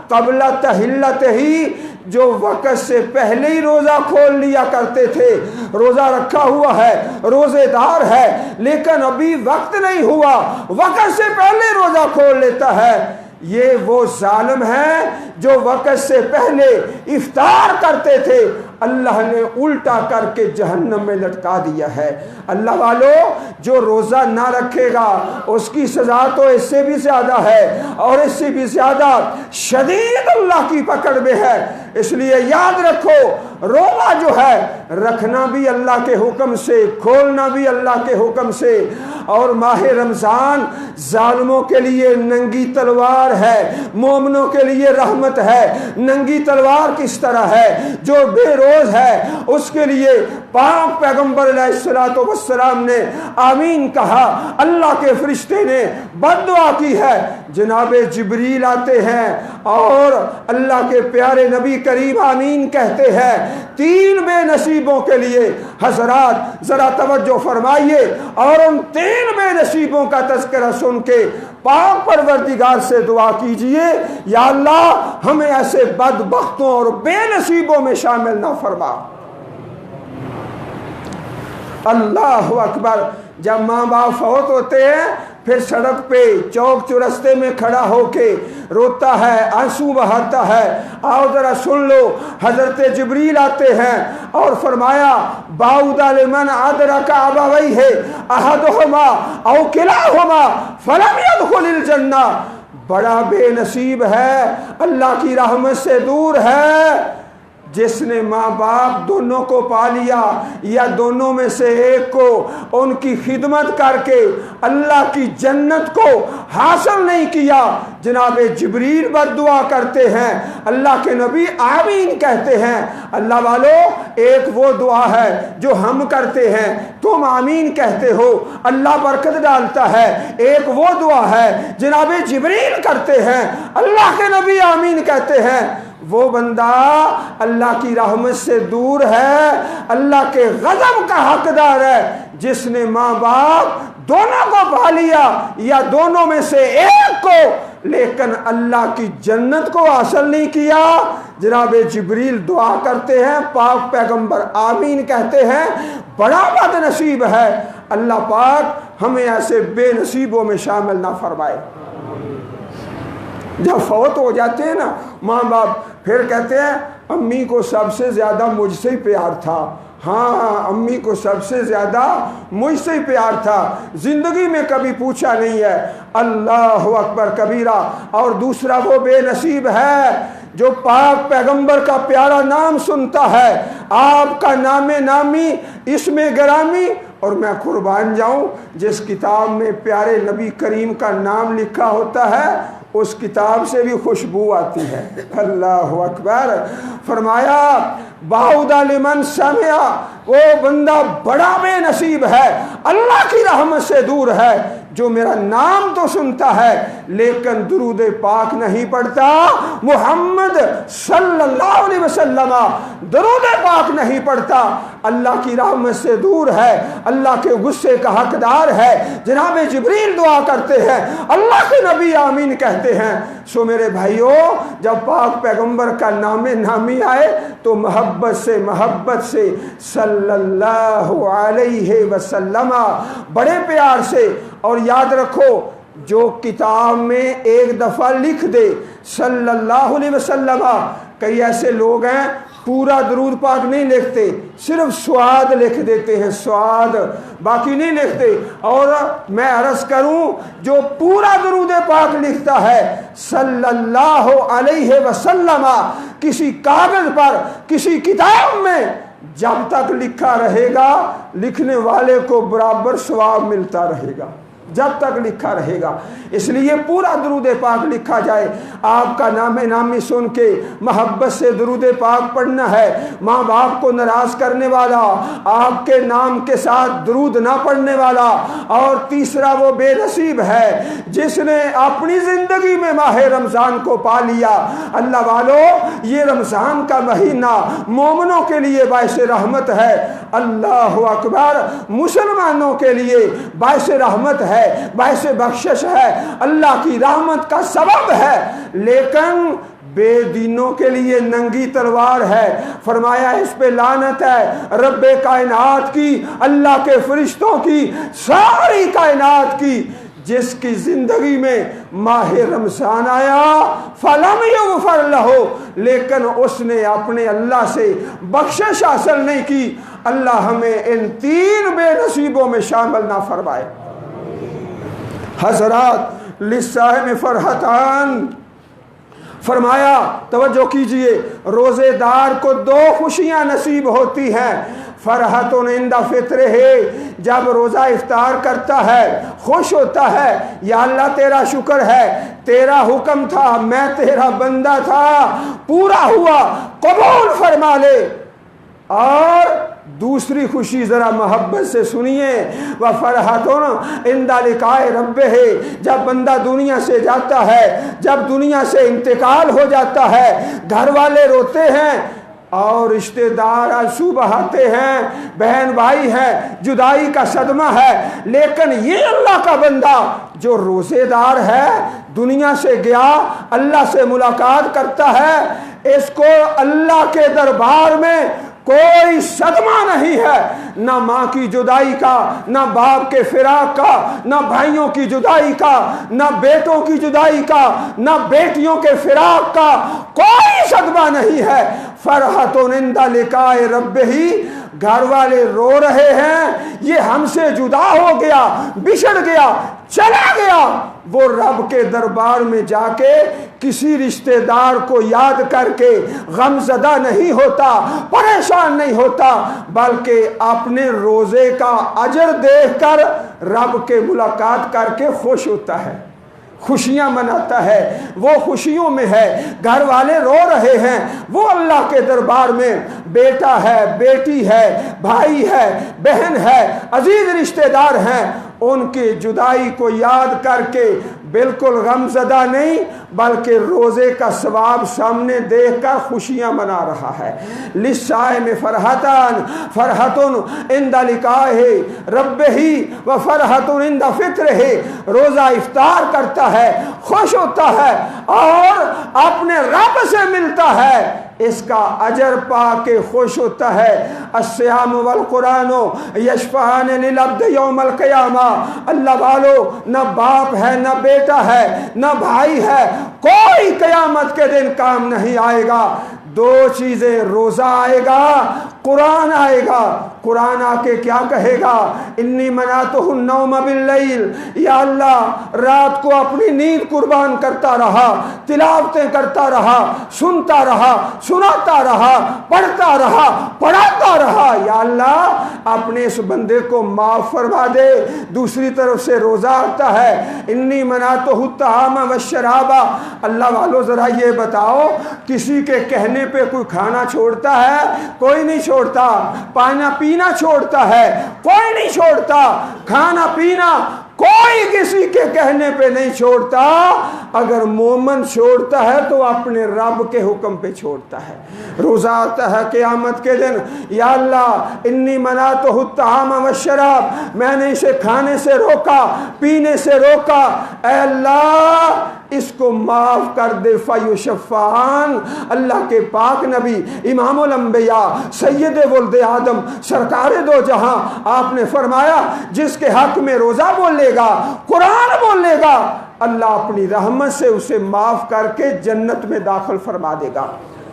قبل تحلتہ، جو وقت سے پہلے ہی روزہ کھول لیا کرتے تھے۔ روزہ رکھا ہوا ہے، روزے دار ہے، لیکن ابھی وقت نہیں ہوا، وقت سے پہلے روزہ کھول لیتا ہے۔ یہ وہ ظالم ہیں جو وقت سے پہلے افطار کرتے تھے، اللہ نے الٹا کر کے جہنم میں لٹکا دیا ہے۔ اللہ والو، جو روزہ نہ رکھے گا اس کی سزا تو اس سے بھی زیادہ ہے اور اس سے بھی زیادہ شدید اللہ کی پکڑ میں ہے۔ اس لیے یاد رکھو، روزہ جو ہے رکھنا بھی اللہ کے حکم سے، کھولنا بھی اللہ کے حکم سے۔ اور ماہ رمضان ظالموں کے لیے ننگی تلوار ہے، مومنوں کے لیے رحمت ہے۔ ننگی تلوار کس طرح ہے؟ جو بے روز ہے اس کے لیے پاک پیغمبر علیہ السلام نے آمین کہا، اللہ کے فرشتے نے بد دعا کی ہے۔ جناب جبریل آتے ہیں اور اللہ کے پیارے نبی کریم آمین کہتے ہیں۔ تین بے نصیبوں کے لیے حضرات ذرا توجہ فرمائیے اور ان تین بے نصیبوں کا تذکرہ سن کے پاک پروردگار سے دعا کیجئے، یا اللہ ہمیں ایسے بدبختوں اور بے نصیبوں میں شامل نہ فرما۔ اللہ اکبر۔ جب ماں باپ فوت ہوتے ہیں پھر سڑک پہ چوک چورستے میں کھڑا ہو کے روتا ہے، آنسو بہاتا ہے۔ آؤ ذرا سن لو، حضرت جبریل آتے ہیں اور فرمایا باؤد لمن ادرک ابویہ احدہما او کلاہما فلم يدخل الجنہ۔ بڑا بے نصیب ہے، اللہ کی رحمت سے دور ہے، جس نے ماں باپ دونوں کو پا لیا یا دونوں میں سے ایک کو ان کی خدمت کر کے اللہ کی جنت کو حاصل نہیں کیا۔ جناب جبریل بد دعا کرتے ہیں، اللہ کے نبی آمین کہتے ہیں۔ اللہ والو، ایک وہ دعا ہے جو ہم کرتے ہیں، تم آمین کہتے ہو، اللہ برکت ڈالتا ہے۔ ایک وہ دعا ہے جناب جبریل کرتے ہیں، اللہ کے نبی آمین کہتے ہیں۔ وہ بندہ اللہ کی رحمت سے دور ہے، اللہ کے غضب کا حقدار ہے، جس نے ماں باپ دونوں کو پا لیا یا دونوں میں سے ایک کو، لیکن اللہ کی جنت کو حاصل نہیں کیا۔ جناب جبریل دعا کرتے ہیں، پاک پیغمبر آمین کہتے ہیں، بڑا بد نصیب ہے۔ اللہ پاک ہمیں ایسے بے نصیبوں میں شامل نہ فرمائے۔ جب فوت ہو جاتے ہیں نا ماں باپ، پھر کہتے ہیں امی کو سب سے زیادہ مجھ سے ہی پیار تھا۔ ہاں، امی کو سب سے زیادہ مجھ سے ہی پیار تھا، زندگی میں کبھی پوچھا نہیں ہے۔ اللہ اکبر کبیرہ۔ اور دوسرا وہ بے نصیب ہے جو پاک پیغمبر کا پیارا نام سنتا ہے، آپ کا نام نامی، اسم گرامی، اور میں قربان جاؤں جس کتاب میں پیارے نبی کریم کا نام لکھا ہوتا ہے اس کتاب سے بھی خوشبو آتی ہے۔ اللہ اکبر۔ فرمایا بعد لمن سمع، وہ بندہ بڑا بے نصیب ہے، اللہ کی رحمت سے دور ہے، جو میرا نام تو سنتا ہے لیکن درود پاک نہیں پڑھتا، محمد صلی اللہ علیہ وسلم درود پاک نہیں پڑھتا، اللہ کی رحمت سے دور ہے، اللہ کے غصے کا حقدار ہے۔ جناب جبریل دعا کرتے ہیں، اللہ کے نبی آمین کہتے ہیں۔ سو میرے بھائیوں، جب پاک پیغمبر کا نام نامی آئے تو محبت سے صلی اللہ علیہ وسلم، بڑے پیار سے۔ اور یاد رکھو، جو کتاب میں ایک دفعہ لکھ دے صلی اللہ علیہ وسلم، کئی ایسے لوگ ہیں پورا درود پاک نہیں لکھتے، صرف سواد لکھ دیتے ہیں، سواد، باقی نہیں لکھتے۔ اور میں عرض کروں، جو پورا درود پاک لکھتا ہے صلی اللہ علیہ وسلم کسی کاغذ پر، کسی کتاب میں، جب تک لکھا رہے گا لکھنے والے کو برابر ثواب ملتا رہے گا، جب تک لکھا رہے گا۔ اس لیے پورا درود پاک لکھا جائے۔ آپ کا نام نامی سن کے محبت سے درود پاک پڑھنا ہے۔ ماں باپ کو ناراض کرنے والا، آپ کے نام کے ساتھ درود نہ پڑھنے والا، اور تیسرا وہ بے نصیب ہے جس نے اپنی زندگی میں ماہ رمضان کو پا لیا۔ اللہ والو، یہ رمضان کا مہینہ مومنوں کے لیے باعث رحمت ہے، اللہ اکبر، مسلمانوں کے لیے باعث رحمت ہے، باعث بخشش ہے، اللہ کی رحمت کا سبب ہے، لیکن بے دینوں کے لیے ننگی تلوار ہے۔ فرمایا اس پہ لعنت ہے رب کائنات کی، اللہ کے فرشتوں کی، ساری کائنات کی، جس کی زندگی میں ماہ رمضان آیا فلم یغفر لہ، لیکن اس نے اپنے اللہ سے بخشش حاصل نہیں کی۔ اللہ ہمیں ان تین بے نصیبوں میں شامل نہ فرمائے۔ حضرات، للصائم فرحتان، فرمایا توجہ کیجئے، روزے دار کو دو خوشیاں نصیب ہوتی ہیں۔ فرحت عند فطرہ، جب روزہ افطار کرتا ہے خوش ہوتا ہے، یا اللہ تیرا شکر ہے، تیرا حکم تھا، میں تیرا بندہ تھا، پورا ہوا، قبول فرما لے۔ اور دوسری خوشی ذرا محبت سے سنیے، وَفَرْحَةٌ عِنْدَ لِقَاءِ رَبِّهِ، جب بندہ دنیا سے جاتا ہے، جب دنیا سے انتقال ہو جاتا ہے، گھر والے روتے ہیں اور رشتہ دار آنسو بہاتے ہیں، بہن بھائی ہیں، جدائی کا صدمہ ہے، لیکن یہ اللہ کا بندہ جو روزے دار ہے، دنیا سے گیا، اللہ سے ملاقات کرتا ہے، اس کو اللہ کے دربار میں کوئی صدمہ نہیں ہے، نہ ماں کی جدائی کا، نہ باپ کے فراق کا، نہ بھائیوں کی جدائی کا، نہ بیٹوں کی جدائی کا، نہ بیٹیوں کے فراق کا، کوئی صدمہ نہیں ہے۔ فرحت عند لقاء ربہ، گھر والے رو رہے ہیں، یہ ہم سے جدا ہو گیا، بچھڑ گیا، چلا گیا، وہ رب کے دربار میں جا کے کسی رشتہ دار کو یاد کر کے غم زدہ نہیں ہوتا، پریشان نہیں ہوتا، بلکہ اپنے روزے کا اجر دیکھ کر رب کے ملاقات کر کے خوش ہوتا ہے، خوشیاں مناتا ہے، وہ خوشیوں میں ہے۔ گھر والے رو رہے ہیں، وہ اللہ کے دربار میں بیٹا ہے، بیٹی ہے، بھائی ہے، بہن ہے، عزیز رشتہ دار ہیں، ان کی جدائی کو یاد کر کے بالکل غم زدہ نہیں، بلکہ روزے کا ثواب سامنے دیکھ کر خوشیاں منا رہا ہے۔ للصائم فرحتان، فرحت عند لقاء ربہ وفرحت عند فطرہ، روزہ افطار کرتا ہے، خوش ہوتا ہے اور اپنے رب سے ملتا ہے، اس کا اجر پا کے خوش ہوتا ہے۔ الصیام والقرآن یشفعان للعبد یوم القیامہ، اللہ والو، نہ باپ ہے، نہ بیٹا ہے، نہ بھائی ہے، کوئی قیامت کے دن کام نہیں آئے گا۔ دو چیزیں، روزہ آئے گا، قرآن آئے گا، قرآن آ کے کیا کہے گا؟ انی منعتہ النوم باللیل، یا اللہ رات کو اپنی نیند قربان کرتا رہا، تلاوتیں کرتا رہا، سنتا رہا، سناتا رہا، پڑھتا رہا، پڑھاتا رہا، یا اللہ اپنے اس بندے کو معاف فرما دے۔ دوسری طرف سے روزہ آتا ہے، انی منعتہ الطعام والشراب، اللہ والو ذرا یہ بتاؤ کسی کے کہنے پہ کوئی کھانا چھوڑتا ہے؟ کوئی نہیں چھوڑتا۔ پانا پینا چھوڑتا ہے؟ کوئی نہیں چھوڑتا۔ کھانا پینا کوئی کسی کے کہنے پہ نہیں چھوڑتا۔ اگر مومن چھوڑتا ہے تو اپنے رب کے حکم پہ چھوڑتا ہے۔ روزہ آتا ہے قیامت کے دن، یا اللہ انی منعتہ الطعام والشراب، میں نے اسے کھانے سے روکا، پینے سے روکا، اے اللہ اس کو معاف کر دے۔ فیشفعان، اللہ کے پاک نبی امام الانبیاء سید ولد آدم سرکار دو جہاں، آپ نے فرمایا جس کے حق میں روزہ بولے گا، قرآن بولے گا، اللہ اپنی رحمت سے اسے معاف کر کے جنت میں داخل فرما دے گا۔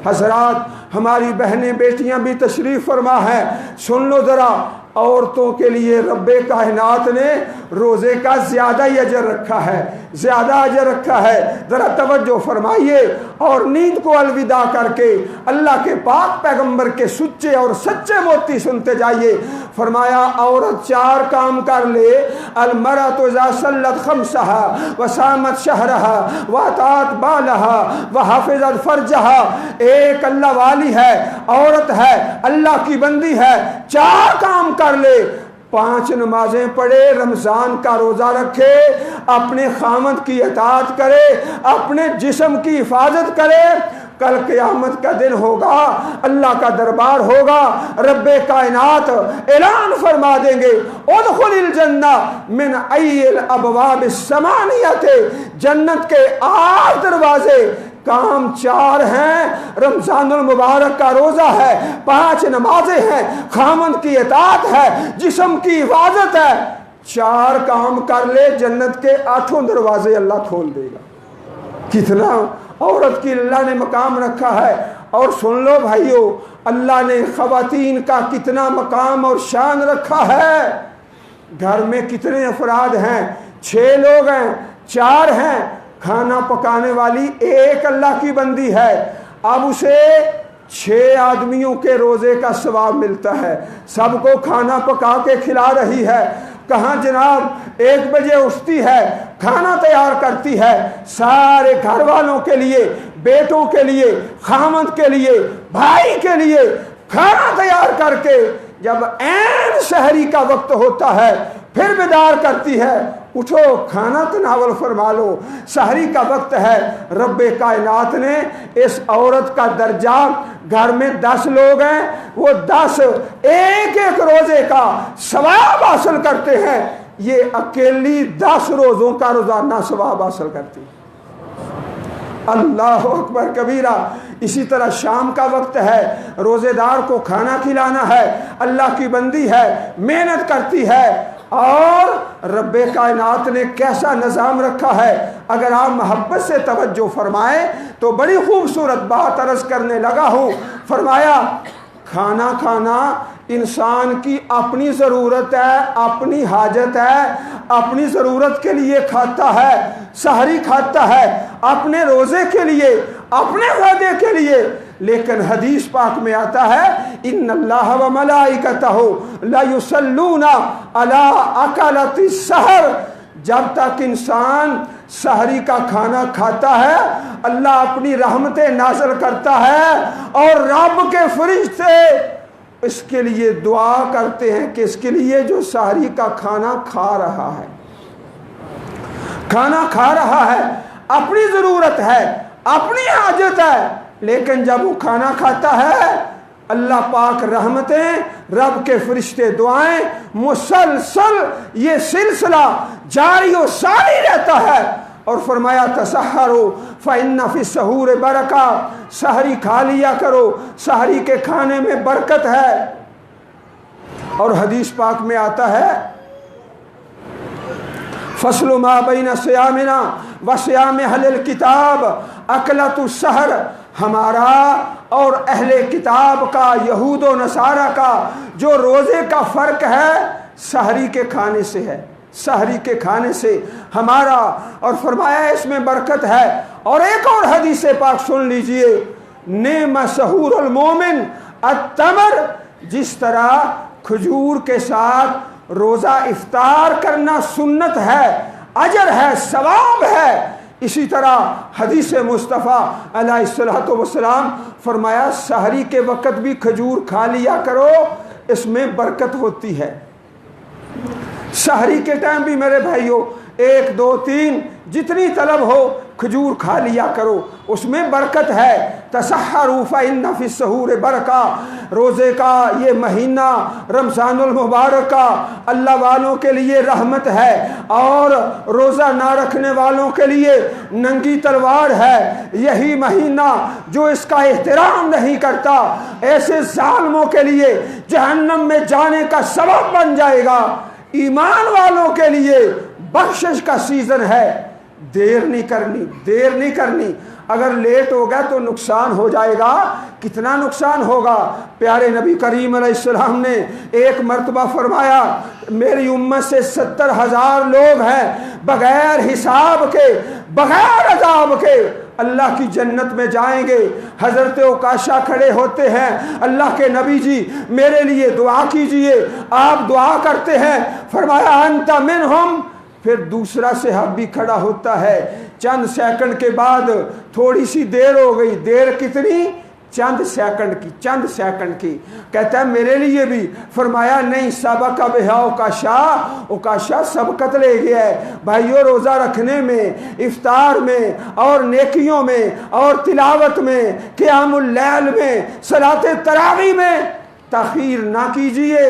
حضرات ہماری بہنیں بیٹیاں بھی تشریف فرما ہے، سن لو ذرا، عورتوں کے لیے رب کائنات نے روزے کا زیادہ ہی اجر رکھا ہے، زیادہ اجر رکھا ہے۔ ذرا توجہ فرمائیے اور نیند کو الوداع کر کے اللہ کے پاک پیغمبر کے سچے اور سچے موتی سنتے جائیے۔ فرمایا عورت 4 کام کر لے، المرأۃ اذا صلت خمسها وصامت شهرها واطاعت بالها وحفظت فرجها، ایک اللہ والی ہے، عورت ہے، اللہ کی بندی ہے، 4 کام کر لے، 5 نمازیں پڑھے، رمضان کا روزہ رکھے، اپنے خامد کی اطاعت کرے، اپنے جسم کی حفاظت کرے، کل قیامت کا دن ہوگا، اللہ کا دربار ہوگا، رب کائنات اعلان فرما دیں گے ادخل الجنہ من ای الابواب الثمانیہ، جنت کے 8 دروازے، کام 4 ہیں، رمضان المبارک کا روزہ ہے، 5 نمازیں ہیں، خامند کی اطاعت ہے، جسم کی حفاظت ہے، 4 کام کر لے، جنت کے 8 دروازے اللہ کھول دے گا۔ کتنا عورت کی اللہ نے مقام رکھا ہے۔ اور سن لو بھائیو، اللہ نے خواتین کا کتنا مقام اور شان رکھا ہے۔ گھر میں کتنے افراد ہیں؟ 6 لوگ ہیں، 4 ہیں، کھانا پکانے والی 1 اللہ کی بندی ہے، اب اسے 6 آدمیوں کے روزے کا ثواب ملتا ہے، سب کو کھانا پکا کے کھلا رہی ہے۔ کہاں جناب 1 بجے اٹھتی ہے، کھانا تیار کرتی ہے، سارے گھر والوں کے لیے، بیٹوں کے لیے، خامد کے لیے، بھائی کے لیے کھانا تیار کر کے جب عین سحری کا وقت ہوتا ہے پھر بیدار کرتی ہے، اٹھو کھانا تناول فرما لو، سحری کا وقت ہے۔ رب کائنات نے اس عورت کا درجہ، گھر میں 10 لوگ ہیں، وہ 10 ایک روزے کا ثواب حاصل کرتے ہیں، یہ اکیلی 10 روزوں کا روزانہ ثواب حاصل کرتی ہے۔ اللہ اکبر کبیرہ۔ اسی طرح شام کا وقت ہے، روزے دار کو کھانا کھلانا ہے، اللہ کی بندی ہے، محنت کرتی ہے، اور رب کائنات نے کیسا نظام رکھا ہے۔ اگر آپ محبت سے توجہ فرمائیں تو بڑی خوبصورت بات عرض کرنے لگا ہوں۔ فرمایا کھانا کھانا انسان کی اپنی ضرورت ہے، اپنی حاجت ہے، اپنی ضرورت کے لیے کھاتا ہے، سحری کھاتا ہے، اپنے روزے کے لیے، اپنے وعدے کے لیے، لیکن حدیث پاک میں آتا ہے ان اللہ و ملائکتہ لا یصلون علی اکلۃ السحر، جب تک انسان سحری کا کھانا کھاتا ہے اللہ اپنی رحمتیں نازل کرتا ہے، اور رب کے فرشتے اس کے لیے دعا کرتے ہیں کہ اس کے لیے جو سحری کا کھانا کھا رہا ہے، کھانا کھا رہا ہے، اپنی ضرورت ہے، اپنی حاجت ہے، لیکن جب وہ کھانا کھاتا ہے اللہ پاک رحمتیں، رب کے فرشتے دعائیں، مسلسل یہ سلسلہ جاری و ساری رہتا ہے۔ اور فرمایا تسحروا فإن فی السحور برکہ، سحری کھا لیا کرو، سحری کے کھانے میں برکت ہے۔ اور حدیث پاک میں آتا ہے فصل ما بین صیامنا و صیام اہل الکتاب اکلۃ السحر، ہمارا اور اہل کتاب کا، یہود و نصارہ کا جو روزے کا فرق ہے سحری کے کھانے سے ہے، سحری کے کھانے سے ہمارا، اور فرمایا اس میں برکت ہے۔ اور ایک اور حدیث پاک سن لیجئے، نعم سحور المومن التمر، جس طرح کھجور کے ساتھ روزہ افطار کرنا سنت ہے، اجر ہے، ثواب ہے، اسی طرح حدیث مصطفیٰ علیہ الصلوۃ والسلام فرمایا سحری کے وقت بھی کھجور کھا لیا کرو، اس میں برکت ہوتی ہے۔ سحری کے ٹائم بھی میرے بھائیوں 1 2 3 جتنی طلب ہو کھجور کھا لیا کرو، اس میں برکت ہے۔ تسحروا فإن فی السحور برکہ، روزے کا یہ مہینہ رمضان المبارک کا اللہ والوں کے لیے رحمت ہے، اور روزہ نہ رکھنے والوں کے لیے ننگی تلوار ہے۔ یہی مہینہ جو اس کا احترام نہیں کرتا ایسے ظالموں کے لیے جہنم میں جانے کا سبب بن جائے گا۔ ایمان والوں کے لیے بخشش کا سیزن ہے، دیر نہیں کرنی، دیر نہیں کرنی۔ اگر لیٹ ہو گیا تو نقصان ہو جائے گا، کتنا نقصان ہوگا۔ پیارے نبی کریم علیہ السلام نے ایک مرتبہ فرمایا میری امت سے 70,000 لوگ ہیں بغیر حساب کے، بغیر عذاب کے اللہ کی جنت میں جائیں گے۔ حضرت عکاشہ کھڑے ہوتے ہیں، اللہ کے نبی جی میرے لیے دعا کیجئے۔ آپ دعا کرتے ہیں، فرمایا انت منہم۔ پھر دوسرا صحابی کھڑا ہوتا ہے، چند سیکنڈ کے بعد تھوڑی سی دیر ہو گئی، دیر کتنی؟ چند سیکنڈ کی، چند سیکنڈ کی، کہتا ہے میرے لیے بھی۔ فرمایا نہیں، سبق بہا عکاشہ سبقت لے گیا ہے۔ بھائیو روزہ رکھنے میں، افطار میں، اور نیکیوں میں، اور تلاوت میں، قیام اللیل میں، صلاۃ تراویح میں تاخیر نہ کیجئے،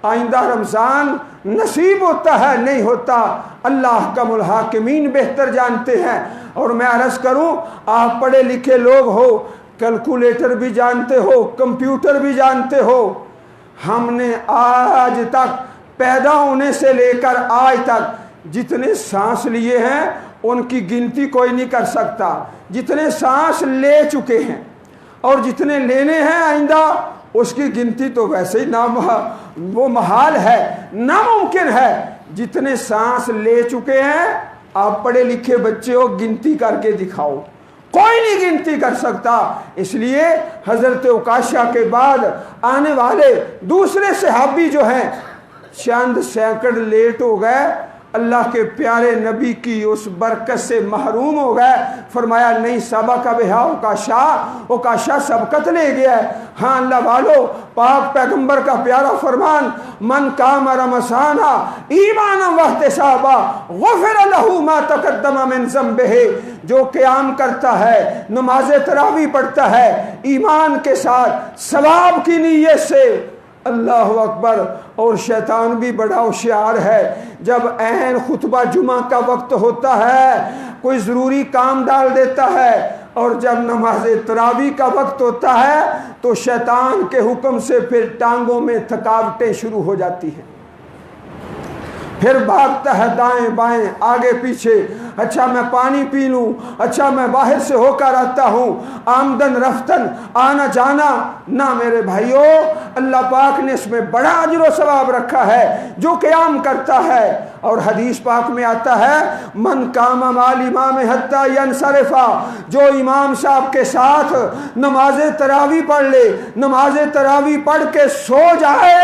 آئندہ رمضان نصیب ہوتا ہے نہیں ہوتا اللہ احکم الحاکمین بہتر جانتے ہیں۔ اور میں عرض کروں، آپ پڑھے لکھے لوگ ہو، کیلکولیٹر بھی جانتے ہو، کمپیوٹر بھی جانتے ہو، ہم نے آج تک پیدا ہونے سے لے کر آج تک جتنے سانس لیے ہیں ان کی گنتی کوئی نہیں کر سکتا۔ جتنے سانس لے چکے ہیں اور جتنے لینے ہیں آئندہ، اس کی گنتی تو ویسے ہی وہ محال ہے، ناممکن ہے۔ جتنے سانس لے چکے ہیں، آپ پڑھے لکھے بچے ہو، گنتی کر کے دکھاؤ، کوئی نہیں گنتی کر سکتا۔ اس لیے حضرت عکاشہ کے بعد آنے والے دوسرے صحابی جو ہیں چند سیکنڈ لیٹ ہو گئے، اللہ کے پیارے نبی کی اس برکت سے محروم ہو گئے۔ فرمایا نہیں، سبق بہا عکاشہ سبقت لے گیا ہے۔ ہاں اللہ والو، پاک پیغمبر کا پیارا فرمان، من قام رمضان ایمانا واحتسابا غفر لہ ما تقدم من ذنبہ، جو قیام کرتا ہے، نماز تراویح پڑھتا ہے ایمان کے ساتھ، ثواب کی نیت سے، اللہ اکبر۔ اور شیطان بھی بڑا ہوشیار ہے، جب عین خطبہ جمعہ کا وقت ہوتا ہے کوئی ضروری کام ڈال دیتا ہے، اور جب نماز تراویح کا وقت ہوتا ہے تو شیطان کے حکم سے پھر ٹانگوں میں تھکاوٹیں شروع ہو جاتی ہیں، پھر بھاگتا ہے دائیں بائیں آگے پیچھے، اچھا میں پانی پی لوں، اچھا میں باہر سے ہو کر آتا ہوں، آمدن رفتن آنا جانا۔ نہ میرے بھائیو، اللہ پاک نے اس میں بڑا اجر و ثواب رکھا ہے جو قیام کرتا ہے۔ اور حدیث پاک میں آتا ہے من قام مع الامام حتی ینصرف، جو امام صاحب کے ساتھ نماز تراویح پڑھ لے، نماز تراویح پڑھ کے سو جائے،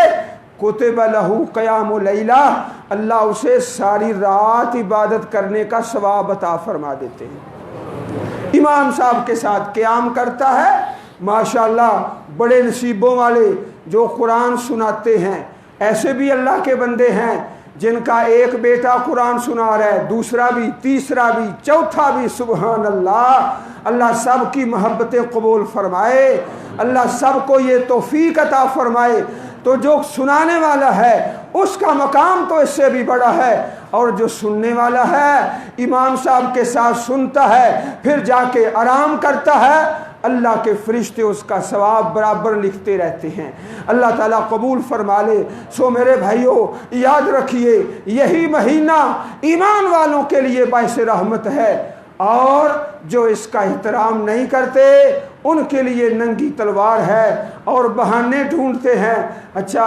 کتب لہ قیام لیلہ، اللہ اسے ساری رات عبادت کرنے کا ثواب عطا فرما دیتے ہیں۔ امام صاحب کے ساتھ قیام کرتا ہے، ماشاءاللہ بڑے نصیبوں والے جو قرآن سناتے ہیں۔ ایسے بھی اللہ کے بندے ہیں جن کا ایک بیٹا قرآن سنا رہا ہے، دوسرا بھی، تیسرا بھی، چوتھا بھی، سبحان اللہ۔ اللہ سب کی محبتیں قبول فرمائے، اللہ سب کو یہ توفیق عطا فرمائے۔ تو جو سنانے والا ہے اس کا مقام تو اس سے بھی بڑا ہے، اور جو سننے والا ہے امام صاحب کے ساتھ سنتا ہے پھر جا کے آرام کرتا ہے، اللہ کے فرشتے اس کا ثواب برابر لکھتے رہتے ہیں۔ اللہ تعالیٰ قبول فرما لے۔ سو میرے بھائیوں یاد رکھیے، یہی مہینہ ایمان والوں کے لیے باعث رحمت ہے، اور جو اس کا احترام نہیں کرتے ان کے لیے ننگی تلوار ہے اور بہانے ڈھونڈتے ہیں۔ اچھا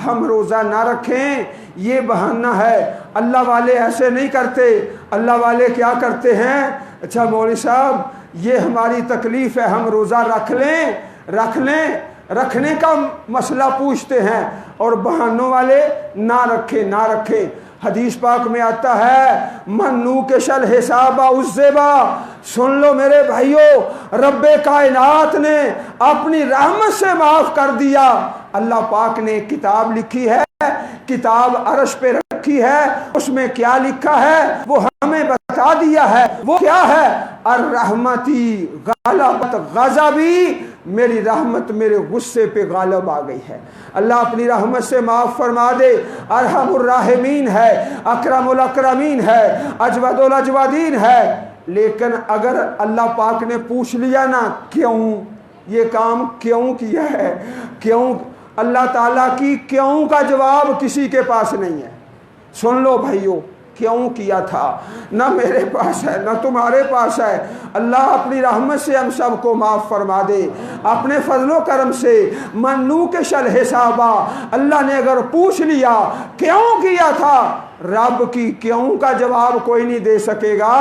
ہم روزہ نہ رکھیں یہ بہانہ ہے، اللہ والے ایسے نہیں کرتے، اللہ والے کیا کرتے ہیں؟ اچھا مولوی صاحب یہ ہماری تکلیف ہے، ہم روزہ رکھ لیں، رکھنے کا مسئلہ پوچھتے ہیں اور بہانوں والے نہ رکھیں۔ حدیث پاک میں آتا ہے من نوکش الحساب عذبا، سن لو میرے بھائیو، رب کائنات نے اپنی رحمت سے معاف کر دیا۔ اللہ پاک نے کتاب لکھی ہے، کتاب عرش پہ رکھی ہے، اس میں کیا لکھا ہے وہ ہمیں بتا دیا ہے۔ وہ کیا ہے؟ الرحمتی غلبت غضبی، میری رحمت میرے غصے پہ غالب آ گئی ہے۔ اللہ اپنی رحمت سے معاف فرما دے، ارحم الراحمین ہے، اکرم الاکرمین ہے، اجود الاجودین ہے۔ لیکن اگر اللہ پاک نے پوچھ لیا نا کیوں یہ کام کیوں کیا ہے، کیوں، اللہ تعالیٰ کی کیوں کا جواب کسی کے پاس نہیں ہے۔ سن لو بھائیو، کیوں کیا تھا نہ میرے پاس ہے نہ تمہارے پاس ہے۔ اللہ اپنی رحمت سے ہم سب کو معاف فرما دے، اپنے فضل و کرم سے۔ منو کے شل حسابا، اللہ نے اگر پوچھ لیا کیوں کیا تھا، رب کی کیوں کا جواب کوئی نہیں دے سکے گا،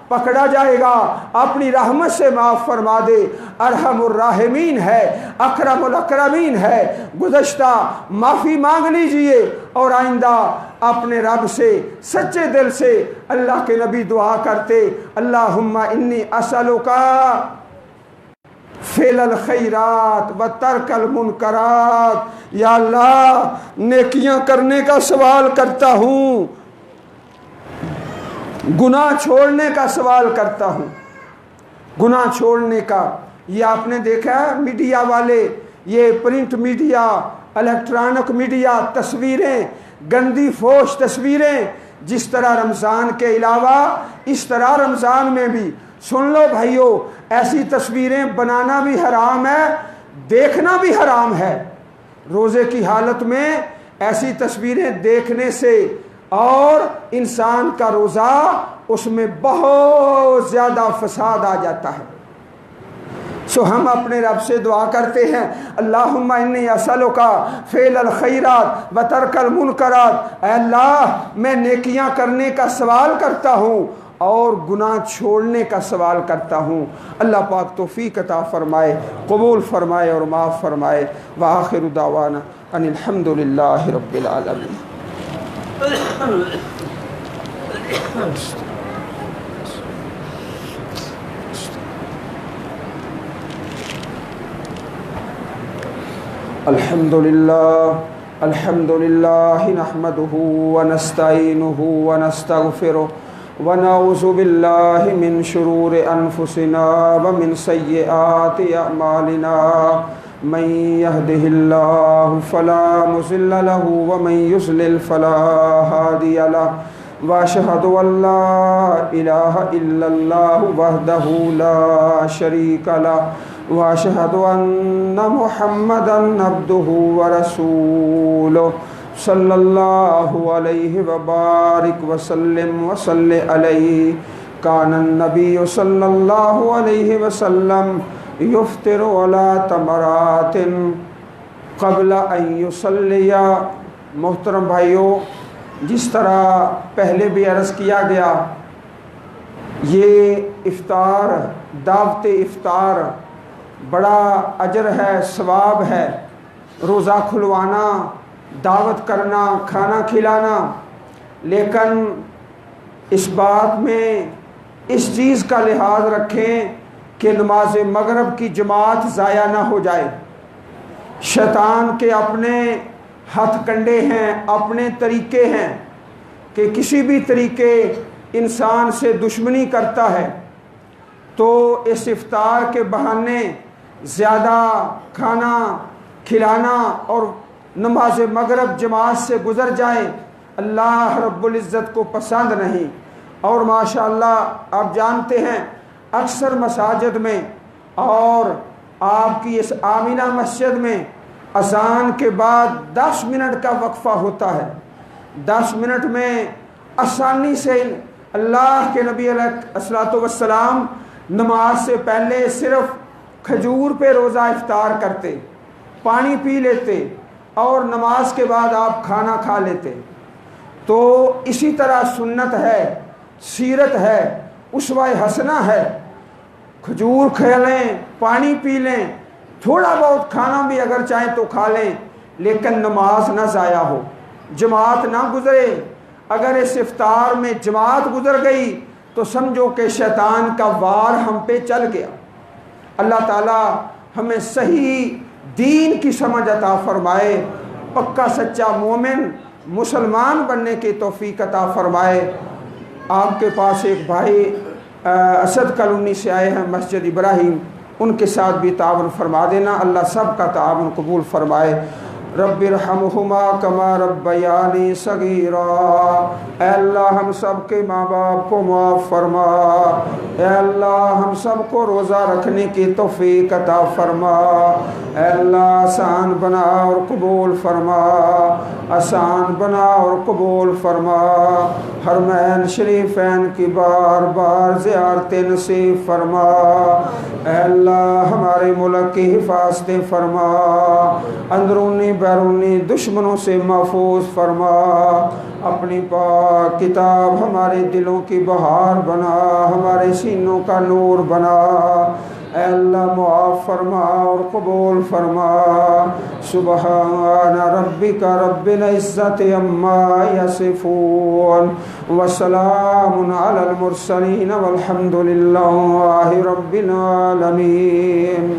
پکڑا جائے گا۔ اپنی رحمت سے معاف فرما دے، ارحم الراحمین ہے، اکرم الاکرمین ہے۔ گزشتہ معافی مانگ لیجئے اور آئندہ اپنے رب سے سچے دل سے، اللہ کے نبی دعا کرتے اللہم انی اسألک فعل الخیرات و ترک المنکرات، یا اللہ نیکیاں کرنے کا سوال کرتا ہوں، گناہ چھوڑنے کا سوال کرتا ہوں، گناہ چھوڑنے کا۔ یہ آپ نے دیکھا ہے میڈیا والے، یہ پرنٹ میڈیا، الیکٹرانک میڈیا، تصویریں، گندی فوش تصویریں، جس طرح رمضان کے علاوہ اس طرح رمضان میں بھی۔ سن لو بھائیو، ایسی تصویریں بنانا بھی حرام ہے، دیکھنا بھی حرام ہے۔ روزے کی حالت میں ایسی تصویریں دیکھنے سے اور انسان کا روزہ، اس میں بہت زیادہ فساد آ جاتا ہے۔ سو ہم اپنے رب سے دعا کرتے ہیں اللہم انی اسألک فعل الخیرات و ترک المنکرات، اے اللہ میں نیکیاں کرنے کا سوال کرتا ہوں اور گناہ چھوڑنے کا سوال کرتا ہوں۔ اللہ پاک توفیق عطا فرمائے، قبول فرمائے اور معاف فرمائے۔ وآخر دعوانا ان الحمد للہ رب العالمین۔ الحمد للہ نحمده ونستعینه ونستغفره ونعوذ باللہ من شرور انفسنا ومن سیئات اعمالنا، من يهده الله فلا مضل له ومن يضلل فلا هادي له، واشهد ان لا اله الا الله وحده لا شريك له، واشهد ان محمدا عبده ورسوله، صلی اللہ علیہ وبارک وسلم وصلی علیہ۔ کان النبی صلی اللہ علیہ وسلم یفطر علی تمرات قبل ان یصلی۔ محترم بھائیو، جس طرح پہلے بھی عرض کیا گیا، یہ افطار، دعوت افطار بڑا اجر ہے، ثواب ہے۔ روزہ کھلوانا، دعوت کرنا، کھانا کھلانا، لیکن اس بات میں اس چیز کا لحاظ رکھیں کہ نماز مغرب کی جماعت ضائع نہ ہو جائے۔ شیطان کے اپنے ہتھ کنڈے ہیں، اپنے طریقے ہیں کہ کسی بھی طریقے انسان سے دشمنی کرتا ہے، تو اس افطار کے بہانے زیادہ کھانا کھلانا اور نماز مغرب جماعت سے گزر جائیں، اللہ رب العزت کو پسند نہیں۔ اور ماشاءاللہ آپ جانتے ہیں اکثر مساجد میں اور آپ کی اس آمینہ مسجد میں اذان کے بعد 10 منٹ کا وقفہ ہوتا ہے۔ 10 منٹ میں آسانی سے اللہ کے نبی علیہ الصلوۃ والسلام نماز سے پہلے صرف کھجور پہ روزہ افطار کرتے، پانی پی لیتے اور نماز کے بعد آپ کھانا کھا لیتے۔ تو اسی طرح سنت ہے، سیرت ہے، اسوہ حسنہ ہے، کھجور کھا لیں، پانی پی لیں، تھوڑا بہت کھانا بھی اگر چاہیں تو کھا لیں، لیکن نماز نہ ضائع ہو، جماعت نہ گزرے۔ اگر اس افطار میں جماعت گزر گئی تو سمجھو کہ شیطان کا وار ہم پہ چل گیا۔ اللہ تعالی ہمیں صحیح دین کی سمجھ عطا فرمائے، پکا سچا مومن مسلمان بننے کی توفیق عطا فرمائے۔ آپ کے پاس ایک بھائی اسد کالونی سے آئے ہیں، مسجد ابراہیم، ان کے ساتھ بھی تعاون فرما دینا، اللہ سب کا تعاون قبول فرمائے۔ رب ارحمہما کما ربیانی صغیرا، اے اللہ ہم سب کے ماں باپ کو معاف فرما، اے اللہ ہم سب کو روزہ رکھنے کی توفیق عطا فرما، اے اللہ آسان بنا اور قبول فرما، آسان بنا اور قبول فرما، حرمین شریفین کی بار بار زیارت نصیب فرما، اے اللہ ہمارے ملک کی حفاظت فرما، اندرونی بیرونی دشمنوں سے محفوظ فرما، اپنی پاک کتاب ہمارے دلوں کی بہار بنا، ہمارے سینوں کا نور بنا، اے اللہ معاف فرما اور قبول فرما۔ سبحان ربک رب العزت عما یصفون وسلام علی المرسلین والحمد للہ رب العالمین۔